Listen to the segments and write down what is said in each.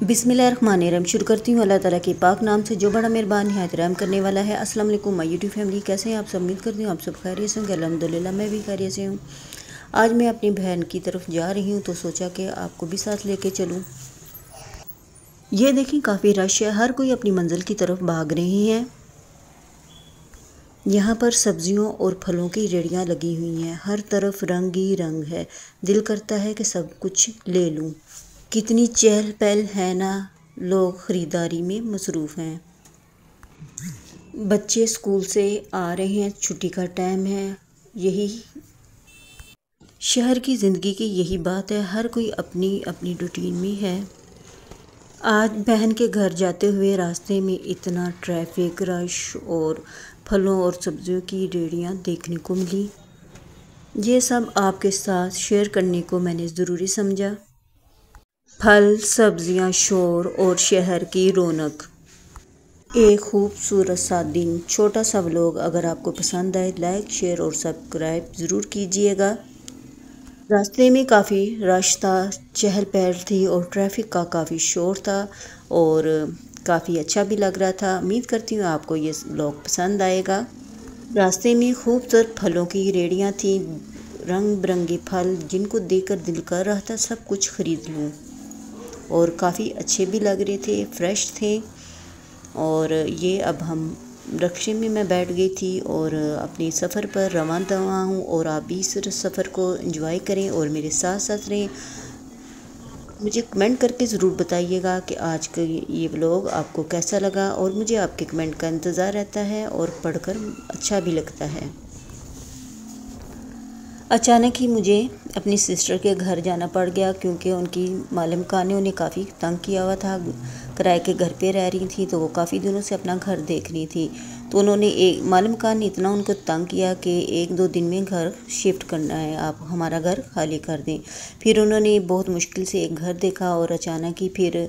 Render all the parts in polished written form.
बिस्मिल्लाहिर्रहमानिर्रहीम। शुरू करती हूँ अल्लाह ताला के पाक नाम से जो बड़ा मेहरबान निहायत रहम करने वाला है। अस्सलाम वालेकुम माय यूट्यूब फैमिली, कैसे हैं आप सब? उम्मीद करती हूँ आप सब खैरियत से होंगे। अल्हम्दुलिल्लाह मैं भी खैरियत से हूँ। आज मैं अपनी बहन की तरफ जा रही हूँ तो सोचा कि आपको भी साथ लेके चलूँ। ये देखें काफ़ी रश है, हर कोई अपनी मंजिल की तरफ भाग रहे हैं। यहाँ पर सब्जियों और फलों की रेड़ियाँ लगी हुई हैं, हर तरफ रंग ही रंग है। दिल करता है कि सब कुछ ले लूँ। कितनी चहल पहल है ना, लोग ख़रीदारी में मसरूफ़ हैं। बच्चे स्कूल से आ रहे हैं, छुट्टी का टाइम है। यही शहर की ज़िंदगी की यही बात है, हर कोई अपनी अपनी रूटीन में है। आज बहन के घर जाते हुए रास्ते में इतना ट्रैफिक रश और फलों और सब्जियों की रेड़ियाँ देखने को मिली। ये सब आपके साथ शेयर करने को मैंने ज़रूरी समझा। फल, सब्जियां, शोर और शहर की रौनक। एक खूबसूरत सा दिन, छोटा सा व्लॉग। अगर आपको पसंद आए लाइक, शेयर और सब्सक्राइब ज़रूर कीजिएगा। रास्ते में काफ़ी रश था, चहल पहल थी और ट्रैफिक का काफ़ी शोर था और काफ़ी अच्छा भी लग रहा था। उम्मीद करती हूँ आपको ये व्लॉग पसंद आएगा। रास्ते में खूबसूरत फलों की रेड़ियाँ थीं, रंग बिरंगे फल जिनको देखकर दिल कर रहा था सब कुछ ख़रीद लूँ। और काफ़ी अच्छे भी लग रहे थे, फ्रेश थे। और ये अब हम रिक्शे में मैं बैठ गई थी और अपने सफ़र पर रवाना हूँ। और आप भी इस सफ़र को एंजॉय करें और मेरे साथ साथ रहें। मुझे कमेंट करके ज़रूर बताइएगा कि आज का ये व्लॉग आपको कैसा लगा, और मुझे आपके कमेंट का इंतज़ार रहता है और पढ़कर अच्छा भी लगता है। अचानक ही मुझे अपनी सिस्टर के घर जाना पड़ गया क्योंकि उनकी मालूम खान ने उन्हें काफ़ी तंग किया हुआ था। किराए के घर पे रह रही थी तो वो काफ़ी दिनों से अपना घर देख रही थी। तो उन्होंने मालूम खान ने इतना उनको तंग किया कि 1-2 दिन में घर शिफ्ट करना है, आप हमारा घर खाली कर दें। फिर उन्होंने बहुत मुश्किल से एक घर देखा और अचानक ही फिर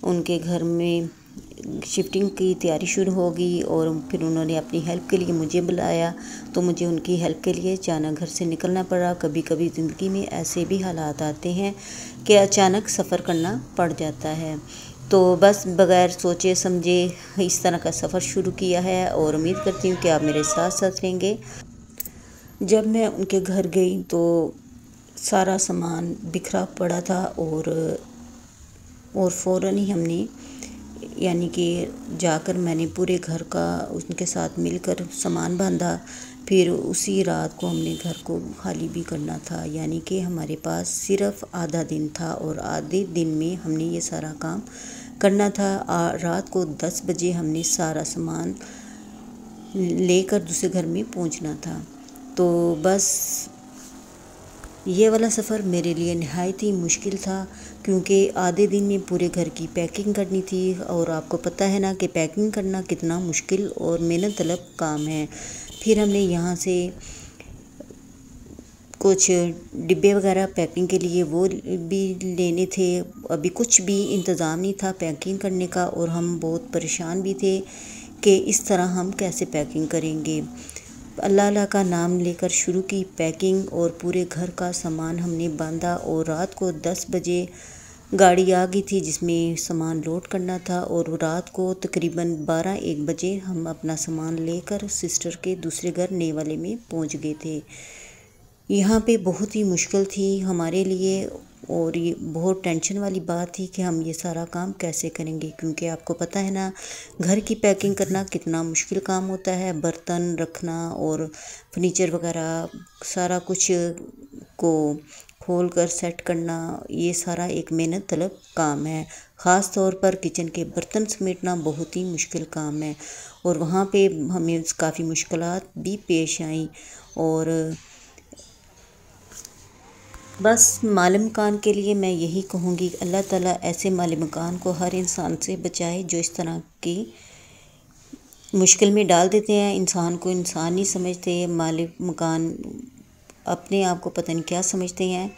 उनके घर में शिफ्टिंग की तैयारी शुरू हो गई। और फिर उन्होंने अपनी हेल्प के लिए मुझे बुलाया तो मुझे उनकी हेल्प के लिए अचानक घर से निकलना पड़ा। कभी कभी ज़िंदगी में ऐसे भी हालात आते हैं कि अचानक सफ़र करना पड़ जाता है। तो बस बग़ैर सोचे समझे इस तरह का सफ़र शुरू किया है और उम्मीद करती हूँ कि आप मेरे साथ साथ रहेंगे। जब मैं उनके घर गई तो सारा सामान बिखरा पड़ा था और फ़ौरन ही हमने यानी कि जाकर मैंने पूरे घर का उनके साथ मिलकर सामान बांधा। फिर उसी रात को हमने घर को खाली भी करना था, यानी कि हमारे पास सिर्फ़ आधा दिन था और आधे दिन में हमने ये सारा काम करना था। रात को 10 बजे हमने सारा सामान लेकर दूसरे घर में पहुंचना था। तो बस ये वाला सफ़र मेरे लिए नहायत ही मुश्किल था क्योंकि आधे दिन में पूरे घर की पैकिंग करनी थी। और आपको पता है ना कि पैकिंग करना कितना मुश्किल और मेहनत तलब काम है। फिर हमने यहाँ से कुछ डिब्बे वगैरह पैकिंग के लिए वो भी लेने थे। अभी कुछ भी इंतज़ाम नहीं था पैकिंग करने का और हम बहुत परेशान भी थे कि इस तरह हम कैसे पैकिंग करेंगे। अल्लाह का नाम लेकर शुरू की पैकिंग और पूरे घर का सामान हमने बांधा। और रात को 10 बजे गाड़ी आ गई थी जिसमें सामान लोड करना था और रात को तकरीबन 12-1 बजे हम अपना सामान लेकर सिस्टर के दूसरे घर नए वाले में पहुंच गए थे। यहाँ पे बहुत ही मुश्किल थी हमारे लिए और ये बहुत टेंशन वाली बात थी कि हम ये सारा काम कैसे करेंगे, क्योंकि आपको पता है ना घर की पैकिंग करना कितना मुश्किल काम होता है। बर्तन रखना और फर्नीचर वगैरह सारा कुछ को खोल कर सेट करना, ये सारा एक मेहनत तलब काम है। ख़ास तौर पर किचन के बर्तन समेटना बहुत ही मुश्किल काम है और वहाँ पे हमें काफ़ी मुश्किलात भी पेश आईं। और बस मालूम खान के लिए मैं यही कहूँगी अल्लाह ताला ऐसे मालूम खान को हर इंसान से बचाए जो इस तरह की मुश्किल में डाल देते हैं। इंसान को इंसान नहीं समझते, मालूम खान अपने आप को पता नहीं क्या समझते हैं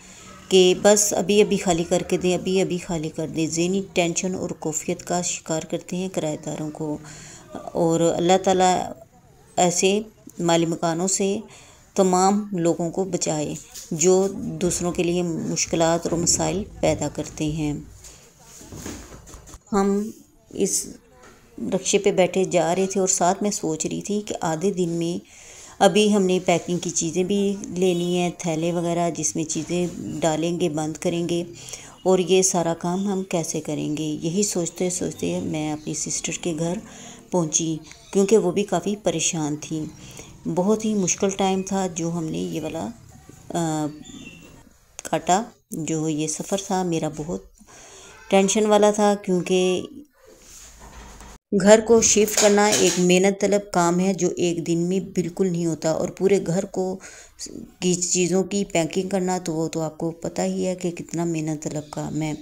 कि बस अभी अभी खाली करके दें, अभी अभी खाली कर दें। ज़हनी टेंशन और खौफियत का शिकार करते हैं किराएदारों को। और अल्लाह ताला ऐसे मालूम खानों से तमाम लोगों को बचाए जो दूसरों के लिए मुश्किलात और मसाइल पैदा करते हैं। ہم اس رکشے پہ بیٹھے جا رہے تھے اور ساتھ میں سوچ رہی تھی کہ آدھے دن میں ابھی ہم نے پیکنگ کی چیزیں بھی لینی ہیں، تھیلے وغیرہ جس میں چیزیں ڈالیں گے، بند کریں گے، اور یہ سارا کام ہم کیسے کریں گے۔ یہی سوچتے سوچتے میں اپنی سسٹر کے گھر پہنچی، کیونکہ وہ بھی کافی پریشان تھیں۔ بہت ہی مشکل ٹائم تھا جو ہم نے یہ والا کاٹا۔ جو یہ سفر تھا میرا بہت ٹینشن والا تھا، کیونکہ گھر کو شفٹ کرنا ایک محنت طلب کام ہے جو ایک دن میں بالکل نہیں ہوتا، اور پورے گھر کو کی چیزوں کی پیکنگ کرنا تو وہ تو آپ کو پتہ ہی ہے کہ کتنا محنت طلب کام ہے۔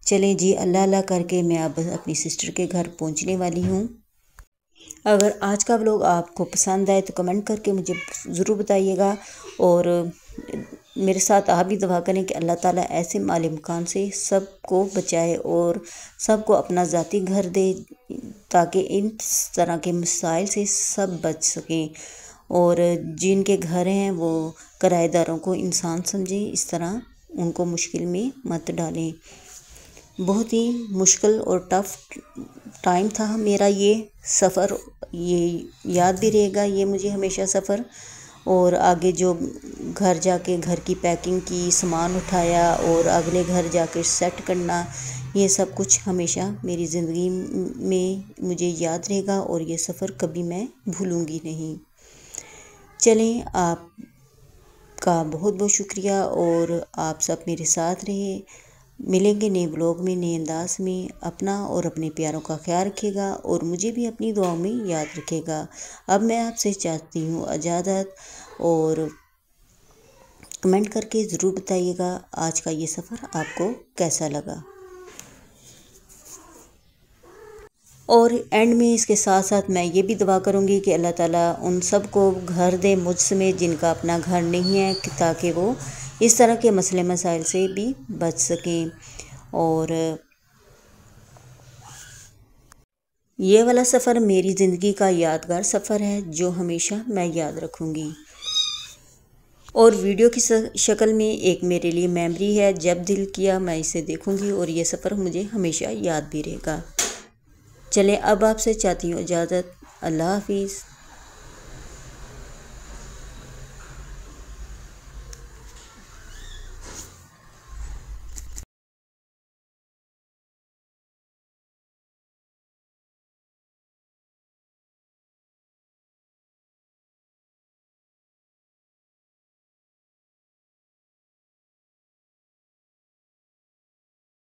چلیں جی، اللہ اللہ کر کے میں اب اپنی سسٹر کے گھر پہنچنے والی ہوں۔ اگر آج کا ولاگ آپ کو پسند آئے تو کمنٹ کر کے مجھے ضرور بتائیے گا، اور میرے ساتھ آپ بھی دعا کریں کہ اللہ تعالیٰ ایسے مال امکان سے سب کو بچائے اور سب کو اپنا ذاتی گھر دے، تاکہ ان طرح کے مسائل سے سب بچ سکیں، اور جن کے گھر ہیں وہ کرایہ داروں کو انسان سمجھیں، اس طرح ان کو مشکل میں مت ڈالیں۔ بہت ہی مشکل اور ٹف ٹائم تھا میرا یہ سفر، یہ یاد بھی رہے گا یہ مجھے ہمیشہ سفر، اور آگے جو گھر جا کے گھر کی پیکنگ کی، سامان اٹھایا اور اگلے گھر جا کے سیٹ کرنا، یہ سب کچھ ہمیشہ میری زندگی میں مجھے یاد رہے گا، اور یہ سفر کبھی میں بھولوں گی نہیں۔ چلیں، آپ کا بہت بہت شکریہ، اور آپ سب میرے ساتھ رہے۔ ملیں گے نئے بلاگ میں، نئے انداز میں۔ اپنا اور اپنے پیاروں کا خیال رکھے گا، اور مجھے بھی اپنی دعاؤں میں یاد رکھے گا۔ اب میں آپ سے چاہتی ہوں اجازت، اور کمنٹ کر کے ضرور بتائیے گا آج کا یہ سفر آپ کو کیسا لگا۔ اور اینڈ میں اس کے ساتھ ساتھ میں یہ بھی دعا کروں گی کہ اللہ تعالیٰ ان سب کو گھر دے مجھ سمیت جن کا اپنا گھر نہیں ہے، تاکہ وہ اس طرح کے مسئلے مسائل سے بھی بچ سکیں۔ اور یہ والا سفر میری زندگی کا یادگار سفر ہے جو ہمیشہ میں یاد رکھوں گی، اور ویڈیو کی شکل میں ایک میرے لیے میموری ہے۔ جب دل کیا میں اسے دیکھوں گی، اور یہ سفر مجھے ہمیشہ یاد بھی رہے گا۔ چلیں، اب آپ سے چاہتی ہوں اجازت۔ اللہ حافظ۔